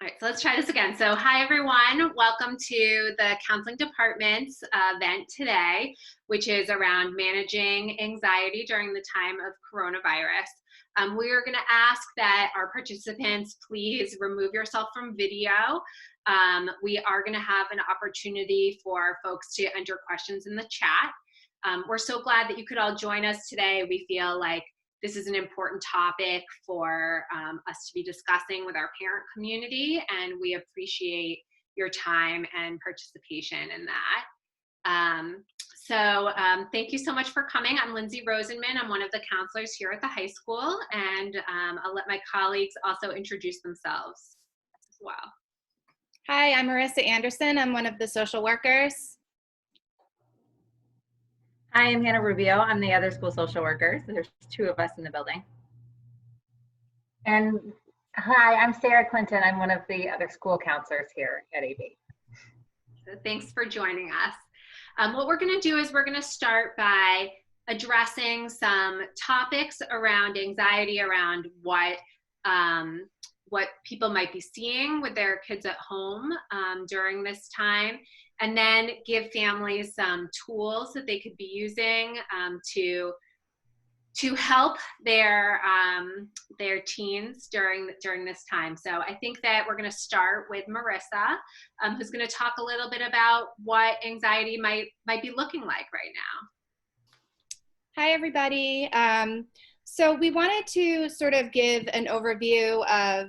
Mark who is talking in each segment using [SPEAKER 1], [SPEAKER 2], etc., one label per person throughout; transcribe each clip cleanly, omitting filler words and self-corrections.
[SPEAKER 1] All right, so let's try this again. So hi, everyone. Welcome to the Counseling Department's event today, which is around managing anxiety during the time of coronavirus. We are going to ask that our participants please remove yourself from video. We are going to have an opportunity for folks to enter questions in the chat. We're so glad that you could all join us today. We feel like this is an important topic for us to be discussing with our parent community, and we appreciate your time and participation in that. Thank you so much for coming. I'm Lindsay Rosenman. I'm one of the counselors here at the high school, and I'll let my colleagues also introduce themselves as well.
[SPEAKER 2] Hi, I'm Marissa Anderson. I'm one of the social workers.
[SPEAKER 3] Hi, I'm Hannah Rubio. I'm the other school social worker. So there's two of us in the building.
[SPEAKER 4] And hi, I'm Sarah Clinton. I'm one of the other school counselors here at AB.
[SPEAKER 1] So thanks for joining us. What we're going to do is we're going to start by addressing some topics around anxiety, around what people might be seeing with their kids at home during this time, and then give families some tools that they could be using to help their teens during this time. So I think that we're going to start with Marissa, who's going to talk a little bit about what anxiety might be looking like right now.
[SPEAKER 2] Hi, everybody. So we wanted to sort of give an overview of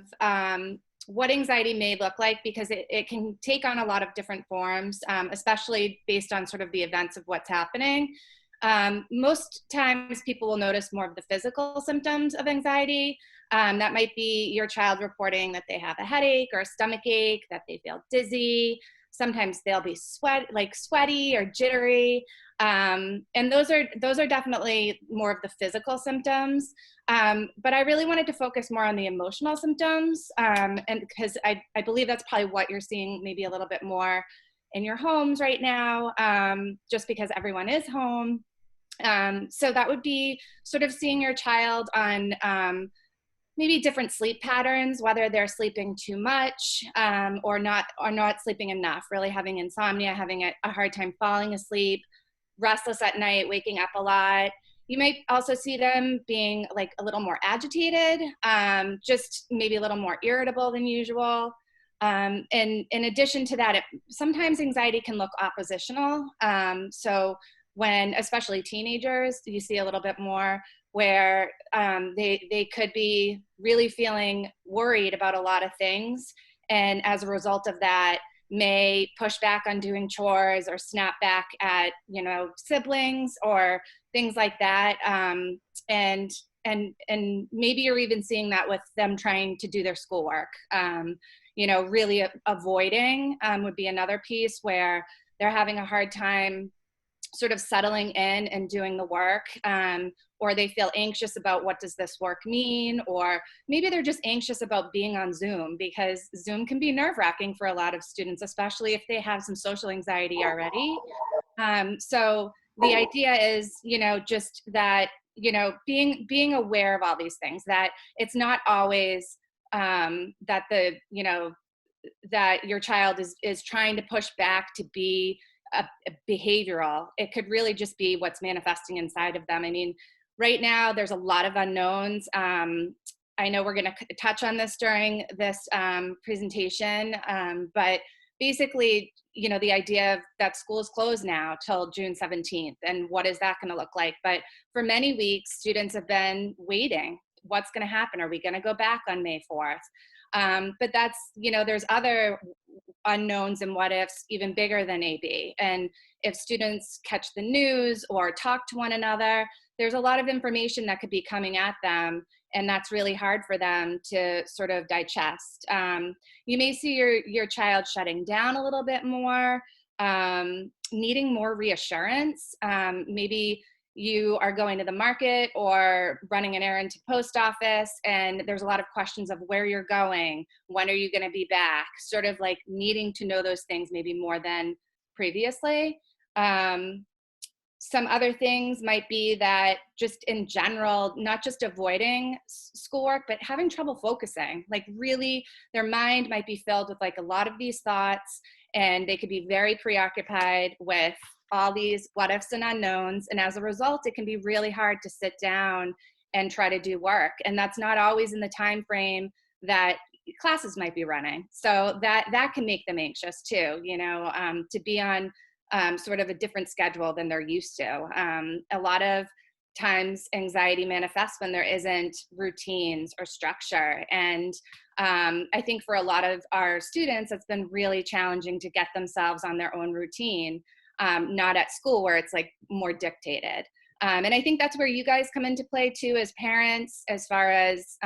[SPEAKER 2] what anxiety may look like, because it can take on a lot of different forms, especially based on sort of the events of what's happening. Most times people will notice more of the physical symptoms of anxiety. That might be your child reporting that they have a headache or a stomach ache, that they feel dizzy. Sometimes they'll be sweaty or jittery. And those are definitely more of the physical symptoms. But I really wanted to focus more on the emotional symptoms, and because I believe that's probably what you're seeing maybe a little bit more in your homes right now, just because everyone is home. So that would be sort of seeing your child on maybe different sleep patterns, whether they're sleeping too much or not sleeping enough, really having insomnia, having a hard time falling asleep, restless at night, waking up a lot. You might also see them being like a little more agitated, just maybe a little more irritable than usual. And in addition to that, sometimes anxiety can look oppositional. So when, especially teenagers, you see a little bit more where they could be really feeling worried about a lot of things. And as a result of that, may push back on doing chores or snap back at, siblings or things like that. And maybe you're even seeing that with them trying to do their schoolwork. Really avoiding would be another piece where they're having a hard time sort of settling in and doing the work, or they feel anxious about what does this work mean, or maybe they're just anxious about being on Zoom, because Zoom can be nerve-wracking for a lot of students, especially if they have some social anxiety already. So the idea is, just that, being aware of all these things, that it's not always that that your child is trying to push back to be a behavioral. It could really just be what's manifesting inside of them. I mean, right now there's a lot of unknowns. I know we're going to touch on this during this presentation, but basically, the idea of that school is closed now till June 17th, and what is that going to look like? But for many weeks, students have been waiting. What's going to happen? Are we going to go back on May 4th? But that's, there's other unknowns and what ifs even bigger than AB. And if students catch the news or talk to one another, there's a lot of information that could be coming at them, and that's really hard for them to sort of digest. You may see your child shutting down a little bit more, needing more reassurance. Maybe you are going to the market or running an errand to post office, and there's a lot of questions of where you're going, when are you going to be back, sort of like needing to know those things maybe more than previously. Some other things might be that just in general, not just avoiding schoolwork, but having trouble focusing. Like really, their mind might be filled with like a lot of these thoughts, and they could be very preoccupied with all these what ifs and unknowns. And as a result, it can be really hard to sit down and try to do work. And that's not always in the time frame that classes might be running. So that can make them anxious too, to be on sort of a different schedule than they're used to. A lot of times anxiety manifests when there isn't routines or structure. And I think for a lot of our students, it's been really challenging to get themselves on their own routine, not at school where it's like more dictated. And I think that's where you guys come into play too as parents, as far as,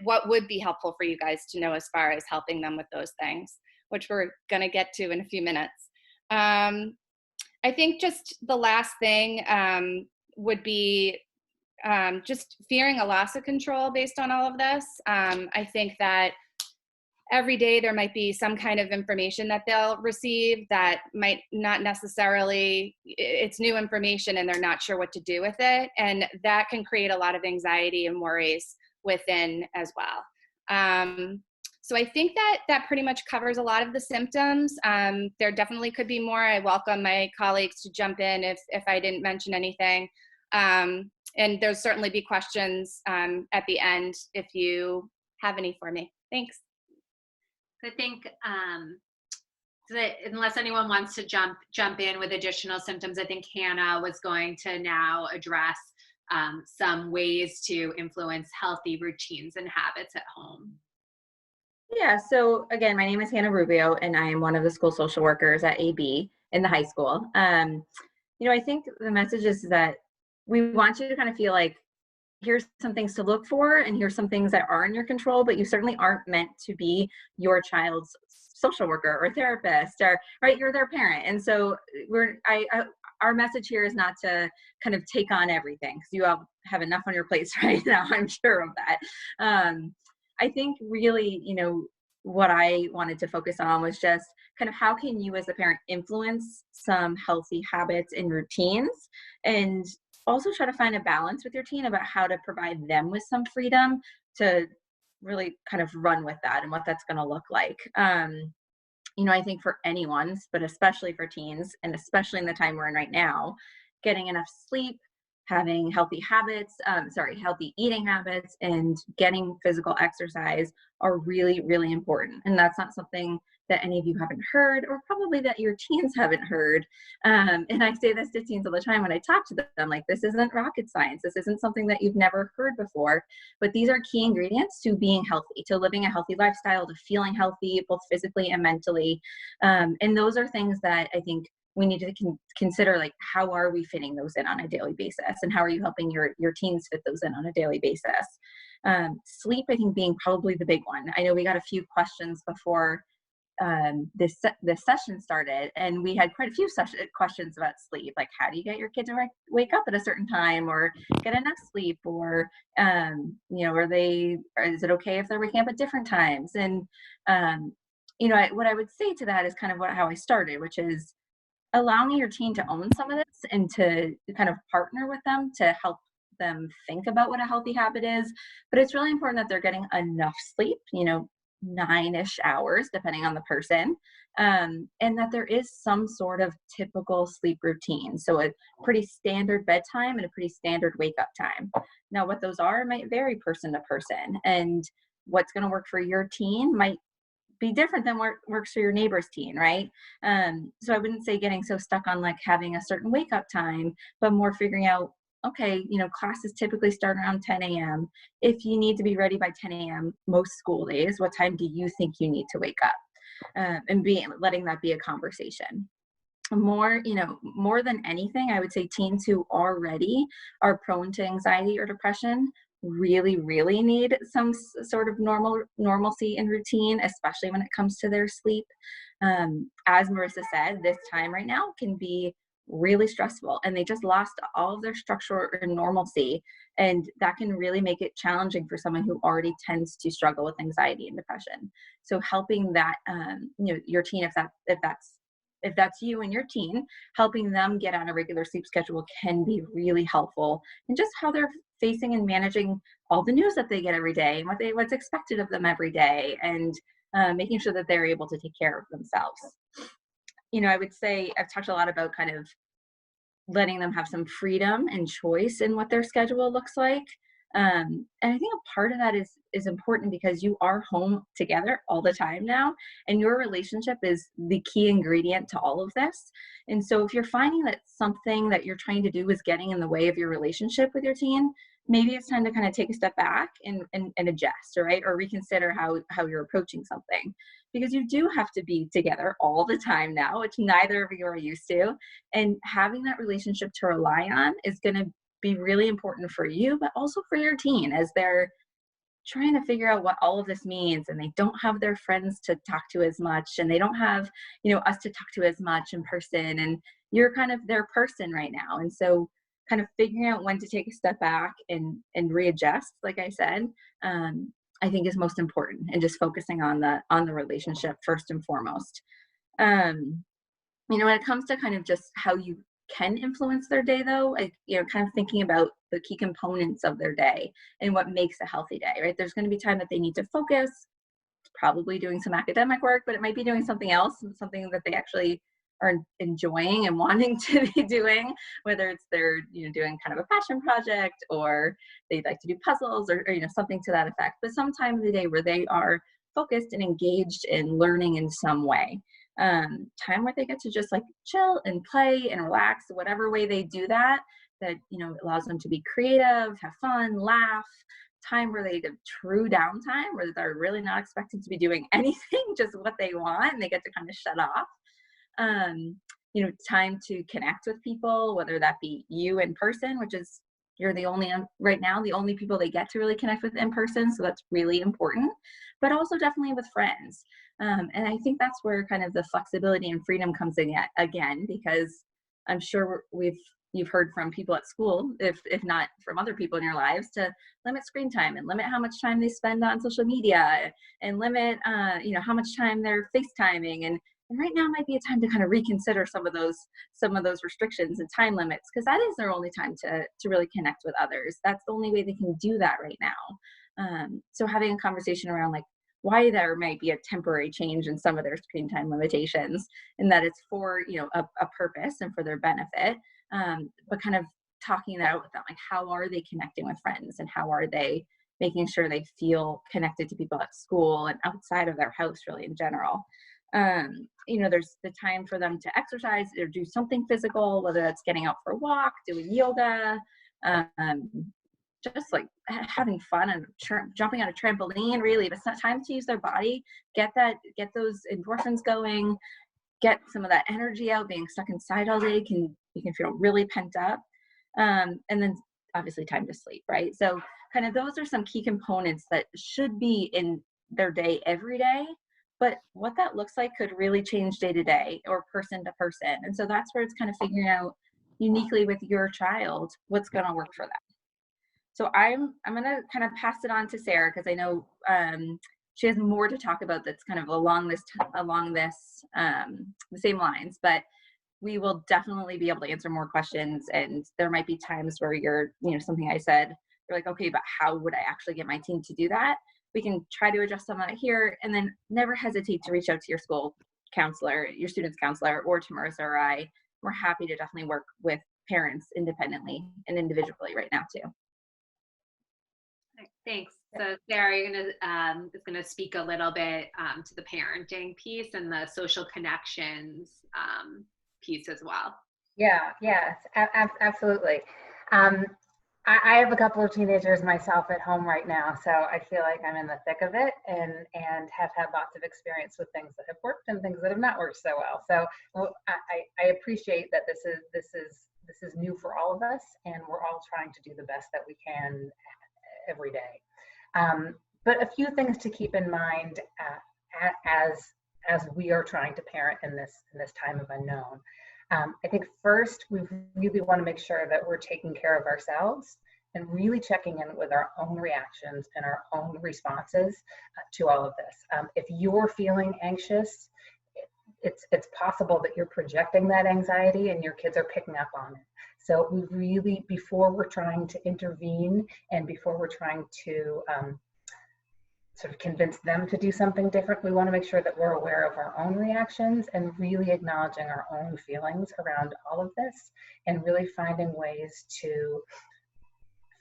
[SPEAKER 2] what would be helpful for you guys to know as far as helping them with those things, which we're going to get to in a few minutes. I think just the last thing would be just fearing a loss of control based on all of this. I think that every day there might be some kind of information that they'll receive that might not necessarily, it's new information and they're not sure what to do with it. And that can create a lot of anxiety and worries within as well. So I think that pretty much covers a lot of the symptoms. There definitely could be more. I welcome my colleagues to jump in if I didn't mention anything. And there'll certainly be questions at the end if you have any for me. Thanks.
[SPEAKER 1] I think that unless anyone wants to jump in with additional symptoms, I think Hannah was going to now address some ways to influence healthy routines and habits at home.
[SPEAKER 3] Yeah, so again, my name is Hannah Rubio, and I am one of the school social workers at AB in the high school. I think the message is that we want you to kind of feel like, here's some things to look for, and here's some things that are in your control, but you certainly aren't meant to be your child's social worker or therapist, or right, you're their parent. And so our message here is not to kind of take on everything, because you all have enough on your plates right now, I'm sure of that. I think really, what I wanted to focus on was just kind of how can you as a parent influence some healthy habits and routines, and also try to find a balance with your teen about how to provide them with some freedom to really kind of run with that and what that's going to look like. I think for anyone's, but especially for teens, and especially in the time we're in right now, getting enough sleep, having healthy eating habits, and getting physical exercise are really, really important. And that's not something that any of you haven't heard, or probably that your teens haven't heard. And I say this to teens all the time when I talk to them, like, this isn't rocket science. This isn't something that you've never heard before, but these are key ingredients to being healthy, to living a healthy lifestyle, to feeling healthy, both physically and mentally. And those are things that I think we need to consider, like, how are we fitting those in on a daily basis, and how are you helping your teens fit those in on a daily basis? Sleep, I think, being probably the big one. I know we got a few questions before this session started, and we had quite a few questions about sleep, like how do you get your kid to wake up at a certain time, or get enough sleep, or is it okay if they're waking up at different times? And what I would say to that is kind of how I started, which is allowing your teen to own some of this and to kind of partner with them to help them think about what a healthy habit is. But it's really important that they're getting enough sleep, 9-ish hours, depending on the person, and that there is some sort of typical sleep routine. So a pretty standard bedtime and a pretty standard wake up time. Now, what those are might vary person to person, and what's going to work for your teen might be different than what works for your neighbor's teen, right? So I wouldn't say getting so stuck on like having a certain wake up time, but more figuring out, okay, classes typically start around 10 a.m. If you need to be ready by 10 a.m. most school days, what time do you think you need to wake up? And letting that be a conversation. More than anything, I would say teens who already are prone to anxiety or depression really, really need some sort of normalcy and routine, especially when it comes to their sleep. As Marissa said, this time right now can be really stressful, and they just lost all of their structure and normalcy, and that can really make it challenging for someone who already tends to struggle with anxiety and depression. So helping that your teen, if that's if that's you and your teen, helping them get on a regular sleep schedule can be really helpful in just how they're facing and managing all the news that they get every day and what's expected of them every day, and making sure that they're able to take care of themselves. I would say I've talked a lot about kind of letting them have some freedom and choice in what their schedule looks like. And I think a part of that is important because you are home together all the time now, and your relationship is the key ingredient to all of this. And so if you're finding that something that you're trying to do is getting in the way of your relationship with your teen, maybe it's time to kind of take a step back and adjust, right? Or reconsider how you're approaching something. Because you do have to be together all the time now, which neither of you are used to. And having that relationship to rely on is going to be really important for you, but also for your teen as they're trying to figure out what all of this means, and they don't have their friends to talk to as much, and they don't have, us to talk to as much in person, and you're kind of their person right now. And so kind of figuring out when to take a step back and readjust, like I said, I think is most important, and just focusing on the relationship first and foremost. When it comes to kind of just how you can influence their day, though, kind of thinking about the key components of their day and what makes a healthy day, right? There's going to be time that they need to focus. It's probably doing some academic work, but it might be doing something else, something that they actually are enjoying and wanting to be doing, whether it's they're doing kind of a passion project, or they'd like to do puzzles, or something to that effect. But sometime in the day where they are focused and engaged in learning in some way. Time where they get to just like chill and play and relax, whatever way they do that allows them to be creative, have fun, laugh. Time where they have true downtime, where they're really not expected to be doing anything, just what they want, and they get to kind of shut off. Time to connect with people, whether that be you in person, which is you're the only right now the only people they get to really connect with in person, so that's really important. But also definitely with friends, and I think that's where kind of the flexibility and freedom comes in again, because I'm sure you've heard from people at school, if not from other people in your lives, to limit screen time and limit how much time they spend on social media, and limit how much time they're FaceTiming, and right now might be a time to kind of reconsider some of those restrictions and time limits, because that is their only time to really connect with others. That's the only way they can do that right now. So having a conversation around like why there might be a temporary change in some of their screen time limitations, and that it's for a purpose and for their benefit, but kind of talking that out with them, like how are they connecting with friends, and how are they making sure they feel connected to people at school and outside of their house, really in general. There's the time for them to exercise or do something physical, whether that's getting out for a walk, doing yoga, just like having fun and jumping on a trampoline. Really, but it's not time to use their body, get those endorphins going, get some of that energy out. Being stuck inside all day you can feel really pent up, and then obviously time to sleep, right? So kind of those are some key components that should be in their day every day. But what that looks like could really change day to day or person to person. And so that's where it's kind of figuring out uniquely with your child what's going to work for them. So I'm going to kind of pass it on to Sarah, because I know she has more to talk about that's kind of along the same lines. But we will definitely be able to answer more questions. And there might be times where you're, something I said, you're like, okay, but how would I actually get my team to do that? We can try to adjust some of it here, and then never hesitate to reach out to your school counselor, your student's counselor, or to Marissa or I. We're happy to definitely work with parents independently and individually right now too.
[SPEAKER 1] Thanks. So Sarah, you're is gonna speak a little bit to the parenting piece and the social connections piece as well.
[SPEAKER 4] Yes, absolutely. I have a couple of teenagers myself at home right now, so I feel like I'm in the thick of it, and have had lots of experience with things that have worked and things that have not worked so well. So I appreciate that this is new for all of us, and we're all trying to do the best that we can every day. But a few things to keep in mind as we are trying to parent in this time of unknown. I think first, we really want to make sure that we're taking care of ourselves and really checking in with our own reactions and our own responses to all of this. If you're feeling anxious, it's possible that you're projecting that anxiety and your kids are picking up on it. So we really, before we're trying to intervene and before we're trying to sort of convince them to do something different, we want to make sure that we're aware of our own reactions and really acknowledging our own feelings around all of this, and really finding ways to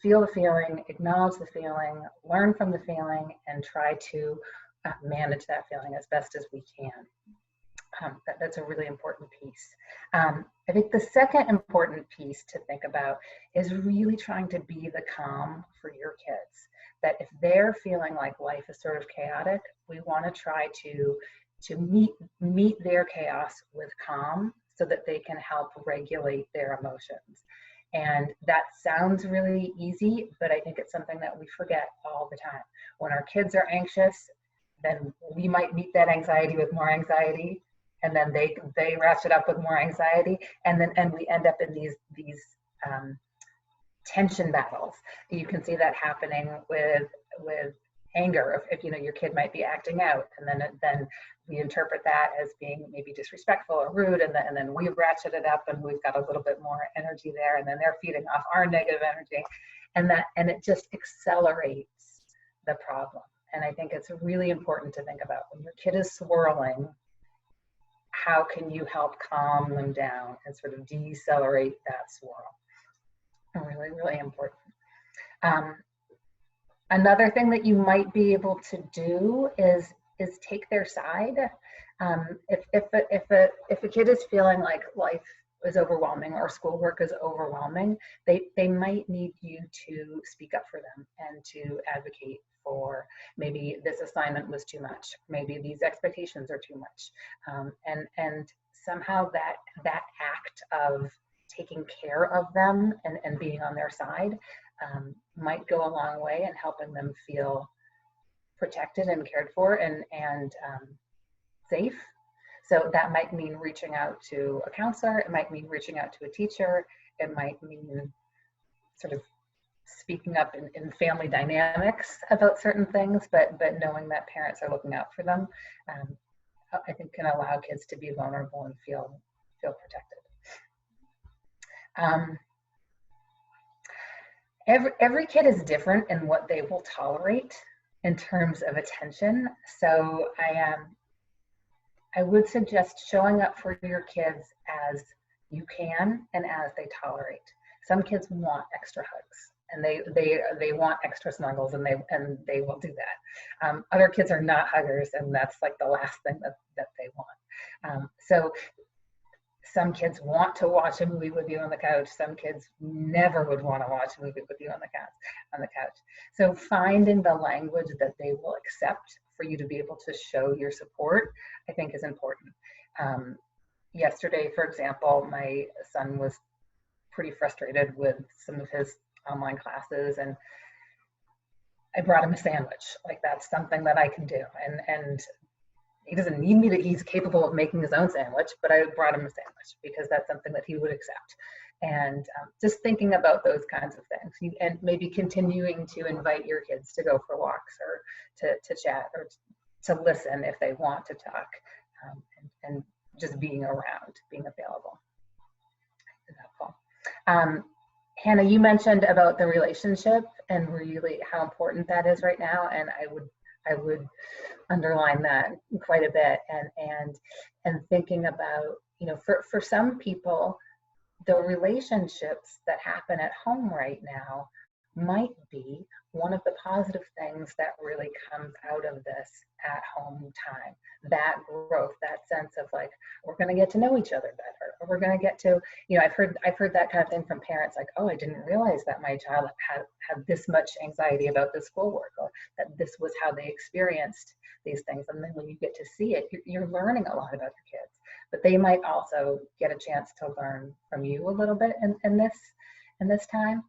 [SPEAKER 4] feel the feeling, acknowledge the feeling, learn from the feeling, and try to manage that feeling as best as we can. That's a really important piece. I think the second important piece to think about is really trying to be the calm for your kids. That if they're feeling like life is sort of chaotic, we want to try to meet their chaos with calm so that they can help regulate their emotions. And that sounds really easy, but I think it's something that we forget all the time. When our kids are anxious, then we might meet that anxiety with more anxiety, and then they ratchet up with more anxiety, and we end up in these tension battles. You can see that happening with anger. If you know your kid might be acting out, and then we interpret that as being maybe disrespectful or rude, and then we ratchet it up, and we've got a little bit more energy there, and then they're feeding off our negative energy, and it just accelerates the problem. And I think it's really important to think about when your kid is swirling, how can you help calm them down and sort of decelerate that swirl? Really, really important. Another thing that you might be able to do is take their side. If a kid is feeling like life is overwhelming or schoolwork is overwhelming, they might need you to speak up for them and to advocate for, maybe this assignment was too much, maybe these expectations are too much, and somehow that act of taking care of them and being on their side might go a long way in helping them feel protected and cared for and safe. So that might mean reaching out to a counselor, it might mean reaching out to a teacher, it might mean sort of speaking up in family dynamics about certain things, but knowing that parents are looking out for them, I think can allow kids to be vulnerable and feel protected. Every kid is different in what they will tolerate in terms of attention. So I would suggest showing up for your kids as you can and as they tolerate. Some kids want extra hugs and they want extra snuggles and they will do that. Other kids are not huggers, and that's like the last thing that they want. So some kids want to watch a movie with you on the couch. Some kids never would want to watch a movie with you on the couch. So finding the language that they will accept for you to be able to show your support, I think is important. Yesterday, for example, my son was pretty frustrated with some of his online classes, and I brought him a sandwich. Like, that's something that I can do. And he doesn't need me he's capable of making his own sandwich, but I brought him a sandwich because that's something that he would accept. And just thinking about those kinds of things, and maybe continuing to invite your kids to go for walks or to chat or to listen if they want to talk, and just being around, being available is helpful. Hannah, you mentioned about the relationship and really how important that is right now, and I would underline that quite a bit, and thinking about, for some people, the relationships that happen at home right now might be one of the positive things that really comes out of this at home time. That growth, that sense of like, we're going to get to know each other better, or we're going to get to, I've heard that kind of thing from parents, like, oh, I didn't realize that my child had this much anxiety about the schoolwork, or that this was how they experienced these things. And then when you get to see it, you're learning a lot about your kids, but they might also get a chance to learn from you a little bit in this time.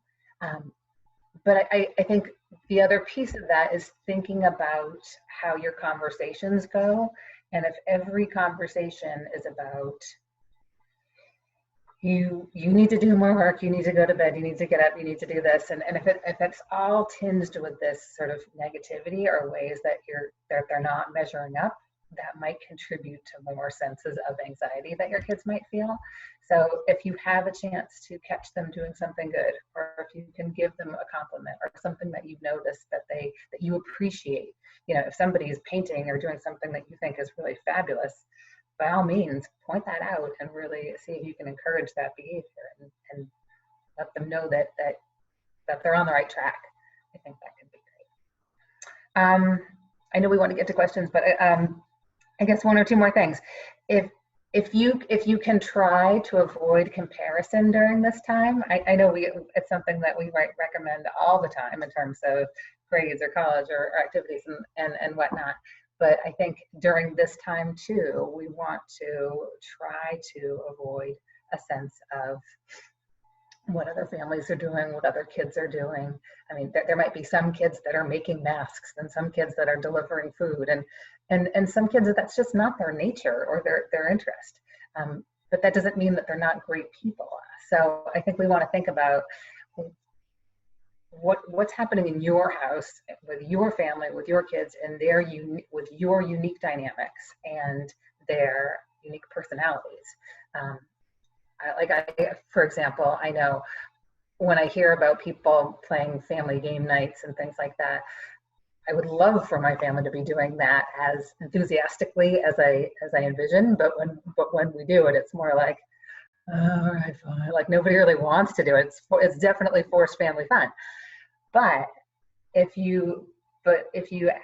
[SPEAKER 4] But I think the other piece of that is thinking about how your conversations go. And if every conversation is about, you need to do more work, you need to go to bed, you need to get up, you need to do this, and if it's all tinged with this sort of negativity or ways that they're not measuring up, that might contribute to more senses of anxiety that your kids might feel. So if you have a chance to catch them doing something good, or if you can give them a compliment or something that you've noticed that you appreciate, if somebody is painting or doing something that you think is really fabulous, by all means, point that out and really see if you can encourage that behavior and let them know that they're on the right track. I think that could be great. I know we want to get to questions, but I guess one or two more things. If you can try to avoid comparison during this time, I know it's something that we recommend all the time in terms of grades or college or activities and whatnot. But I think during this time too, we want to try to avoid a sense of what other families are doing, what other kids are doing. I mean, there might be some kids that are making masks and some kids that are delivering food and some kids that's just not their nature or their interest. But that doesn't mean that they're not great people. So I think we want to think about what's happening in your house with your family, with your kids, and with your unique dynamics and their unique personalities. For example, I know when I hear about people playing family game nights and things like that, I would love for my family to be doing that as enthusiastically as I envision. But when we do it, it's more like, all right, fine. Like nobody really wants to do it. It's definitely forced family fun. But if you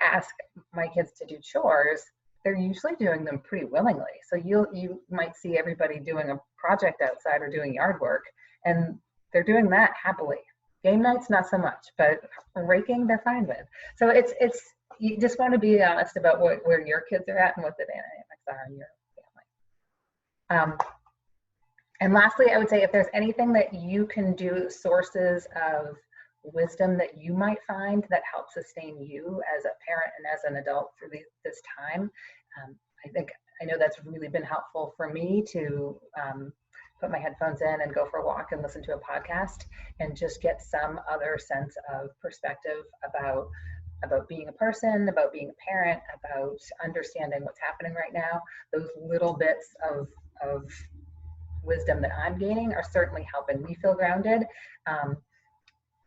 [SPEAKER 4] ask my kids to do chores, they're usually doing them pretty willingly. So you might see everybody doing a project outside or doing yard work, and they're doing that happily. Game nights, not so much, but raking, they're fine with. So it's you just want to be honest about where your kids are at and what the dynamics are in your family. And lastly, I would say if there's anything that you can do, sources of wisdom that you might find that help sustain you as a parent and as an adult through this time. I know that's really been helpful for me to put my headphones in and go for a walk and listen to a podcast and just get some other sense of perspective about being a person, about being a parent, about understanding what's happening right now. Those little bits of wisdom that I'm gaining are certainly helping me feel grounded.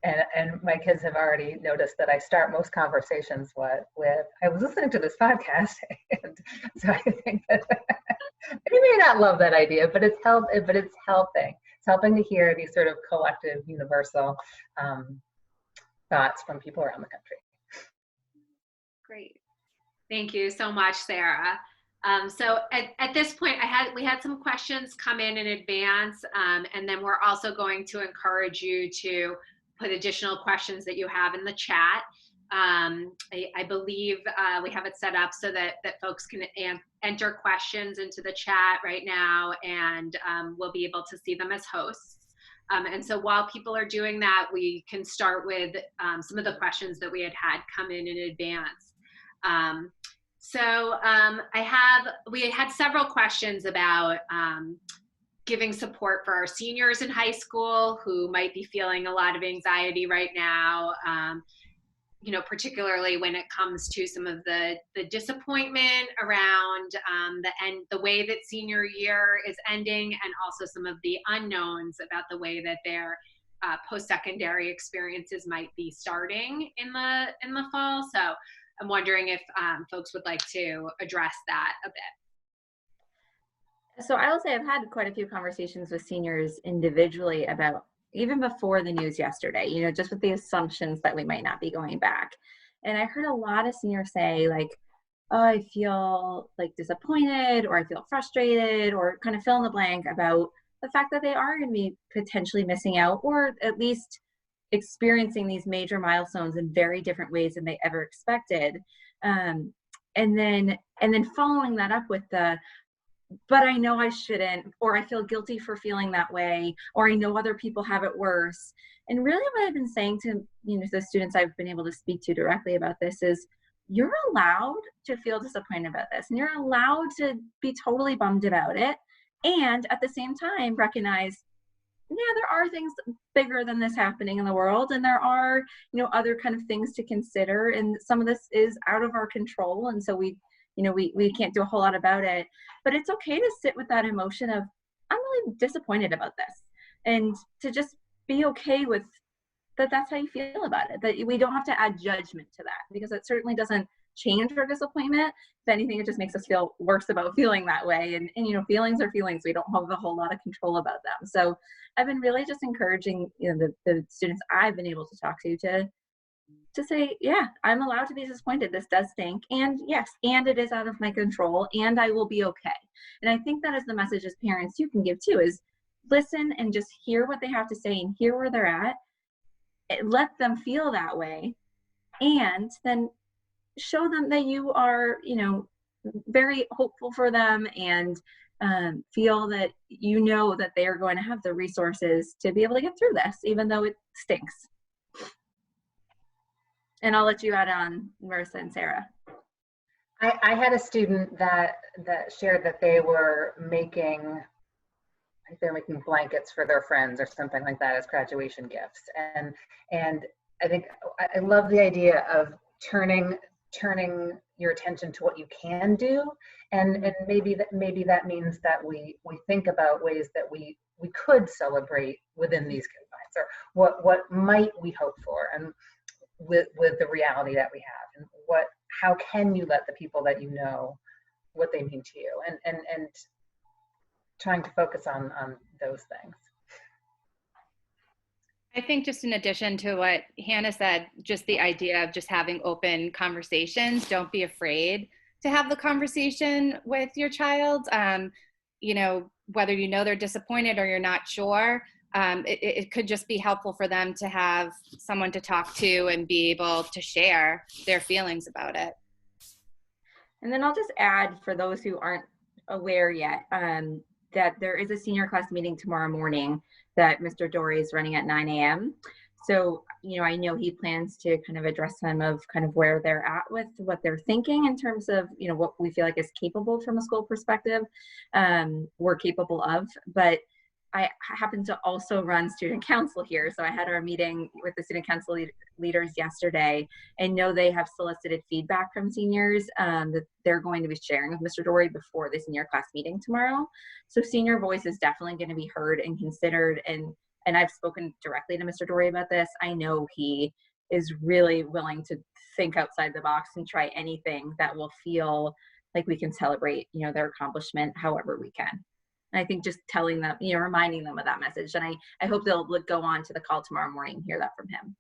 [SPEAKER 4] And my kids have already noticed that I start most conversations with I was listening to this podcast, and so I think that they may not love that idea, but it's helping. It's helping to hear these sort of collective, universal thoughts from people around the country.
[SPEAKER 1] Great, thank you so much, Sarah. So at this point, we had some questions come in advance, and then we're also going to encourage you to put additional questions that you have in the chat. I believe we have it set up so that folks can enter questions into the chat right now, and we'll be able to see them as hosts. And so while people are doing that, we can start with some of the questions that we had come in advance. We had several questions about giving support for our seniors in high school who might be feeling a lot of anxiety right now, particularly when it comes to some of the disappointment around the way that senior year is ending, and also some of the unknowns about the way that their post-secondary experiences might be starting in the fall. So I'm wondering if folks would like to address that a bit.
[SPEAKER 3] So I will say I've had quite a few conversations with seniors individually about, even before the news yesterday, just with the assumptions that we might not be going back. And I heard a lot of seniors say like, oh, I feel like disappointed, or I feel frustrated, or kind of fill in the blank about the fact that they are going to be potentially missing out, or at least experiencing these major milestones in very different ways than they ever expected. And then following that up with but I know I shouldn't, or I feel guilty for feeling that way, or I know other people have it worse. And really what I've been saying to the students I've been able to speak to directly about this is, you're allowed to feel disappointed about this, and you're allowed to be totally bummed about it. And at the same time, recognize, there are things bigger than this happening in the world, and there are, other kind of things to consider, and some of this is out of our control. And so we we can't do a whole lot about it, but it's okay to sit with that emotion of, I'm really disappointed about this, and to just be okay with that. That's how you feel about it, that we don't have to add judgment to that, because it certainly doesn't change our disappointment. If anything, it just makes us feel worse about feeling that way. And feelings are feelings. We don't have a whole lot of control about them. So I've been really just encouraging, the students I've been able to talk to say, yeah, I'm allowed to be disappointed. This does stink. And yes, and it is out of my control, and I will be okay. And I think that is the message as parents you can give too, is listen and just hear what they have to say and hear where they're at. Let them feel that way. And then show them that you are, very hopeful for them, and feel that that they are going to have the resources to be able to get through this, even though it stinks. And I'll let you add on, Marissa and Sarah.
[SPEAKER 4] I had a student that shared that they were making blankets for their friends or something like that as graduation gifts. And I think I love the idea of turning your attention to what you can do, and maybe that means that we think about ways that we could celebrate within these confines, or what might we hope for, and with the reality that we have, and how can you let the people that what they mean to you, and trying to focus on those things.
[SPEAKER 2] I think just in addition to what Hannah said, just the idea of just having open conversations. Don't be afraid to have the conversation with your child. Whether they're disappointed or you're not sure, it could just be helpful for them to have someone to talk to and be able to share their feelings about it.
[SPEAKER 3] And then I'll just add, for those who aren't aware yet, that there is a senior class meeting tomorrow morning that Mr. Dory is running at 9 a.m. So, I know he plans to kind of address some of kind of where they're at with what they're thinking in terms of, what we feel like is capable from a school perspective, we're capable of. But I happen to also run student council here. So I had our meeting with the student council leaders yesterday, and know they have solicited feedback from seniors that they're going to be sharing with Mr. Dory before the senior class meeting tomorrow. So senior voice is definitely going to be heard and considered. And I've spoken directly to Mr. Dory about this. I know he is really willing to think outside the box and try anything that will feel like we can celebrate, their accomplishment however we can. And I think just telling them, reminding them of that message. And I hope they'll go on to the call tomorrow morning and hear that from him.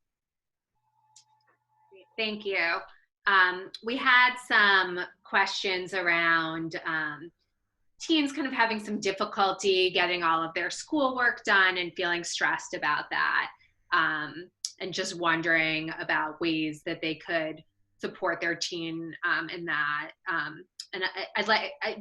[SPEAKER 1] Thank you. We had some questions around teens kind of having some difficulty getting all of their schoolwork done and feeling stressed about that. And just wondering about ways that they could support their teen in that. And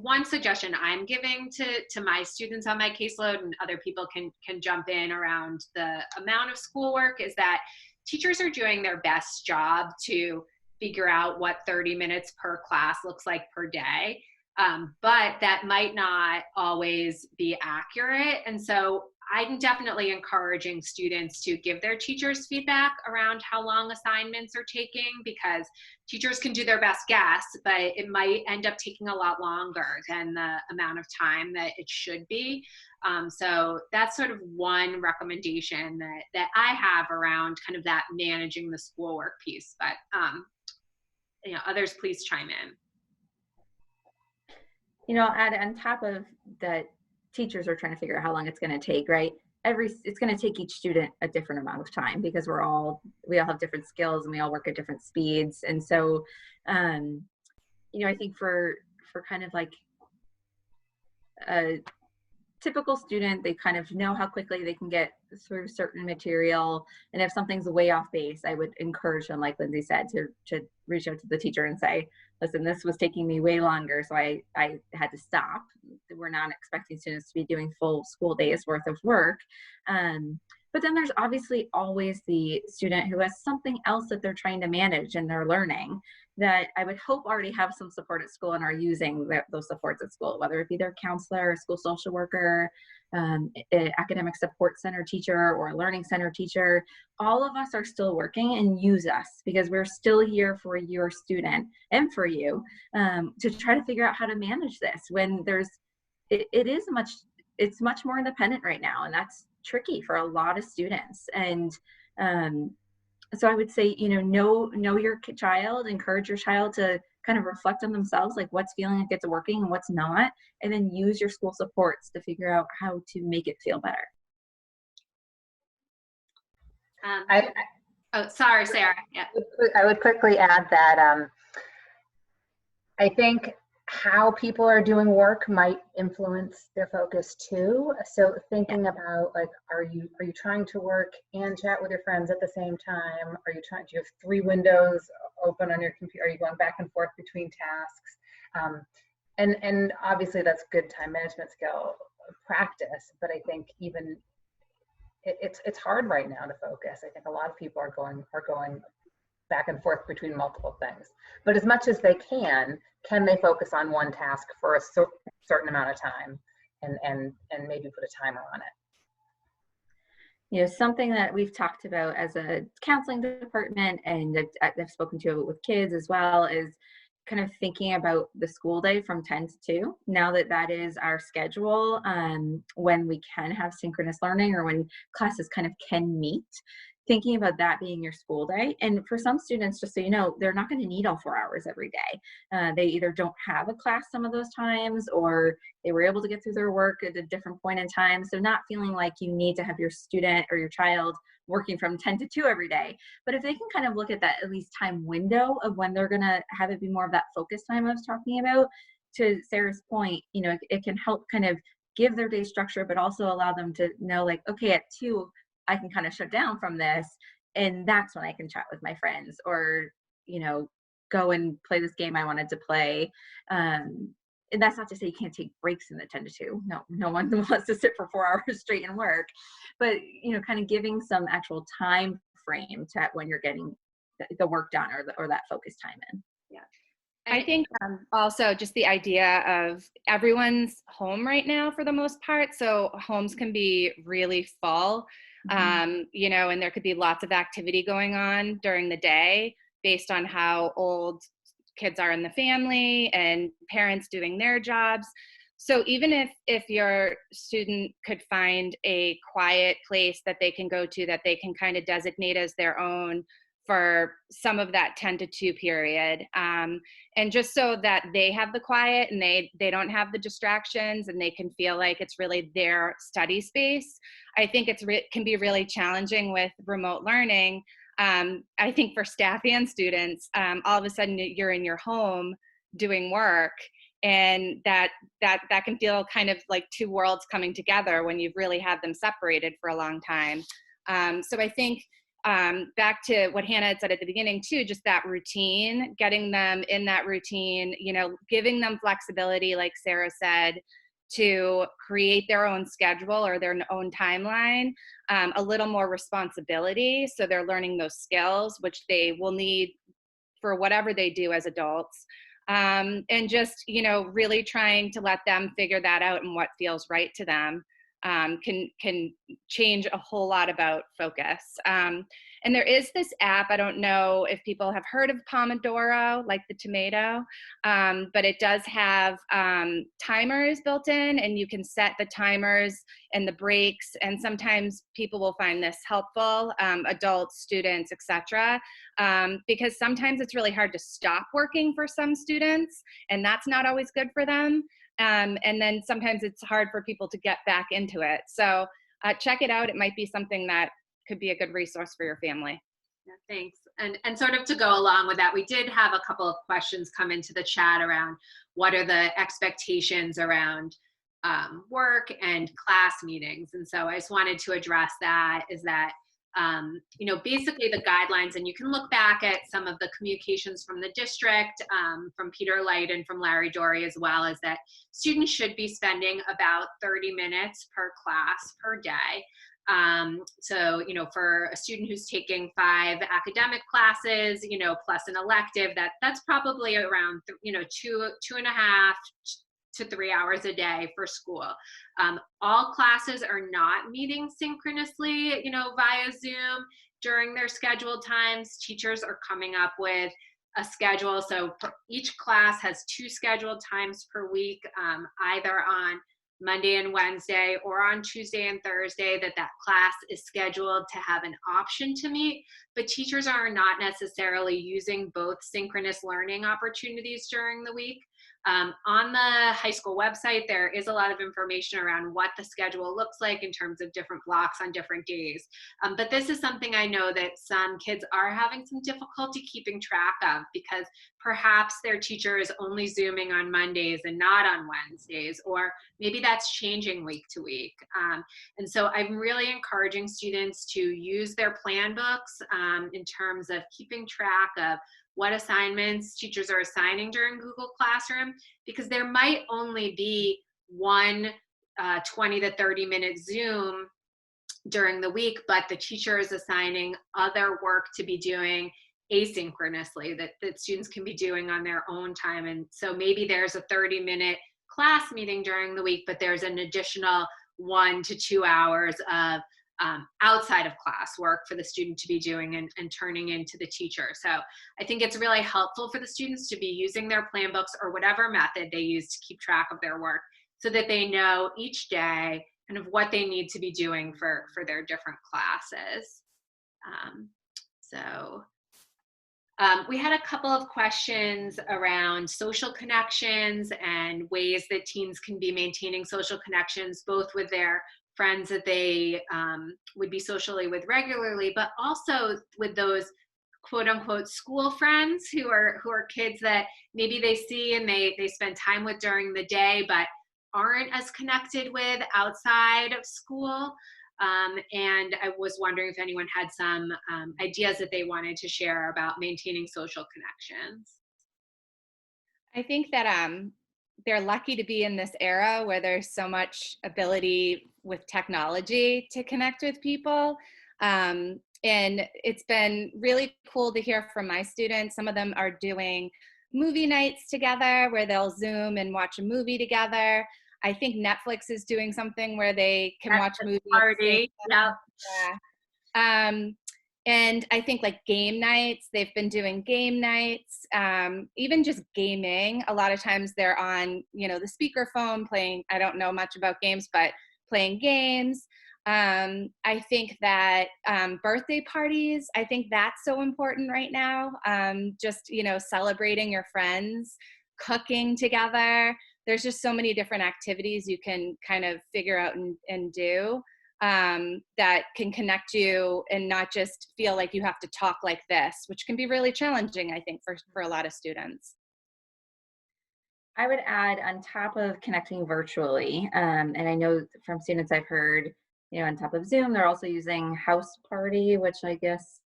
[SPEAKER 1] one suggestion I'm giving to my students on my caseload, and other people can jump in around the amount of schoolwork, is that teachers are doing their best job to figure out what 30 minutes per class looks like per day. But that might not always be accurate. And so I'm definitely encouraging students to give their teachers feedback around how long assignments are taking, because teachers can do their best guess, but it might end up taking a lot longer than the amount of time that it should be. So that's sort of one recommendation that I have around kind of that managing the schoolwork piece. But others, please chime in.
[SPEAKER 3] I'll add on top of that, teachers are trying to figure out how long it's going to take, right? It's going to take each student a different amount of time, because we all have different skills and we all work at different speeds. And so, I think for kind of like a typical student, they kind of know how quickly they can get through certain material. And if something's way off base, I would encourage them, like Lindsay said, to reach out to the teacher and say, listen, this was taking me way longer, so I had to stop. We're not expecting students to be doing full school days worth of work. But But then there's obviously always the student who has something else that they're trying to manage in their learning that I would hope already have some support at school and are using those supports at school, whether it be their counselor, school social worker, academic support center teacher, or a learning center teacher. All of us are still working, and use us because we're still here for your student and for you, to try to figure out how to manage this when it's much more independent right now, and that's tricky for a lot of students. And so I would say, know your child, encourage your child to kind of reflect on themselves, like what's feeling like it's working and what's not, and then use your school supports to figure out how to make it feel better.
[SPEAKER 1] Oh, sorry, Sarah. Yeah.
[SPEAKER 4] I would quickly add that I think how people are doing work might influence their focus too. So thinking about, like, are you trying to work and chat with your friends at the same time? Do you have 3 windows open on your computer? Are you going back and forth between tasks? And obviously that's good time management skill practice, but I think even it's hard right now to focus. I think a lot of people are going back and forth between multiple things, but as much as they can they focus on one task for a certain amount of time and maybe put a timer on it?
[SPEAKER 3] Something that we've talked about as a counseling department, and I've spoken to with kids as well, is kind of thinking about the school day from 10 to 2. Now that is our schedule, when we can have synchronous learning or when classes kind of can meet, thinking about that being your school day. And for some students, just so you know, they're not going to need all 4 hours every day. They either don't have a class some of those times, or they were able to get through their work at a different point in time. So not feeling like you need to have your student or your child working from 10 to 2 every day. But if they can kind of look at that at least time window of when they're going to have it be more of that focus time I was talking about, to Sarah's point, it can help kind of give their day structure, but also allow them to know, like, okay, at 2, I can kind of shut down from this, and that's when I can chat with my friends, or, go and play this game I wanted to play. And that's not to say you can't take breaks in the 10 to 2. No one wants to sit for 4 hours straight and work, but, kind of giving some actual time frame to when you're getting the work done, or that focus time in.
[SPEAKER 1] Yeah.
[SPEAKER 2] I think also just the idea of everyone's home right now for the most part. So homes can be really full, and there could be lots of activity going on during the day based on how old kids are in the family and parents doing their jobs. So even if your student could find a quiet place that they can go to, that they can kind of designate as their own for some of that 10 to 2 period, and just so that they have the quiet and they don't have the distractions, and they can feel like it's really their study space. I think can be really challenging with remote learning. I think for staff and students, all of a sudden you're in your home doing work, and that can feel kind of like 2 worlds coming together when you've really had them separated for a long time. So I think back to what Hannah had said at the beginning too, just that routine, getting them in that routine, giving them flexibility, like Sarah said, to create their own schedule or their own timeline, a little more responsibility. So they're learning those skills, which they will need for whatever they do as adults. And just, really trying to let them figure that out, and what feels right to them can change a whole lot about focus. And there is this app, I don't know if people have heard of Pomodoro, like the tomato, but it does have timers built in, and you can set the timers and the breaks. And sometimes people will find this helpful, adults, students, etc., because sometimes it's really hard to stop working for some students, and that's not always good for them. And then sometimes it's hard for people to get back into it. So check it out. It might be something that could be a good resource for your family.
[SPEAKER 1] Yeah, thanks. And sort of to go along with that, we did have a couple of questions come into the chat around what are the expectations around work and class meetings. And so I just wanted to address that, is that basically the guidelines, and you can look back at some of the communications from the district, from Peter Light and from Larry Dory as well, is that students should be spending about 30 minutes per class per day. So, for a student who's taking 5 academic classes, plus an elective, that's probably around, 2.5 to 3 hours a day for school. All classes are not meeting synchronously, via Zoom during their scheduled times. Teachers are coming up with a schedule. So each class has 2 scheduled times per week, either on Monday and Wednesday or on Tuesday and Thursday, that class is scheduled to have an option to meet, but teachers are not necessarily using both synchronous learning opportunities during the week. On the high school website, there is a lot of information around what the schedule looks like in terms of different blocks on different days. But this is something I know that some kids are having some difficulty keeping track of, because perhaps their teacher is only Zooming on Mondays and not on Wednesdays, or maybe that's changing week to week. And so I'm really encouraging students to use their plan books in terms of keeping track of what assignments teachers are assigning during Google Classroom, because there might only be one 20 to 30-minute Zoom during the week, but the teacher is assigning other work to be doing asynchronously that students can be doing on their own time. And so maybe there's a 30-minute class meeting during the week, but there's an additional 1 to 2 hours of outside of class work for the student to be doing and turning into the teacher. So I think it's really helpful for the students to be using their plan books or whatever method they use to keep track of their work, so that they know each day kind of what they need to be doing for their different classes. We had a couple of questions around social connections and ways that teens can be maintaining social connections, both with their friends that they would be socially with regularly, but also with those quote unquote school friends who are kids that maybe they see and they spend time with during the day, but aren't as connected with outside of school. And I was wondering if anyone had some ideas that they wanted to share about maintaining social connections.
[SPEAKER 2] I think that they're lucky to be in this era where there's so much ability with technology to connect with people. And it's been really cool to hear from my students. Some of them are doing movie nights together where they'll Zoom and watch a movie together. I think Netflix is doing something where they can watch movies.
[SPEAKER 1] Party. Yep.
[SPEAKER 2] Yeah. And I think like game nights, they've been doing game nights, even just gaming. A lot of times they're on, the speakerphone playing, I don't know much about games, but playing games. I think that birthday parties, I think that's so important right now. Just, celebrating your friends, cooking together. There's just so many different activities you can kind of figure out and do that can connect you and not just feel like you have to talk like this, which can be really challenging, I think, for a lot of students.
[SPEAKER 3] I would add, on top of connecting virtually, and I know from students I've heard, on top of Zoom, they're also using House Party, which I guess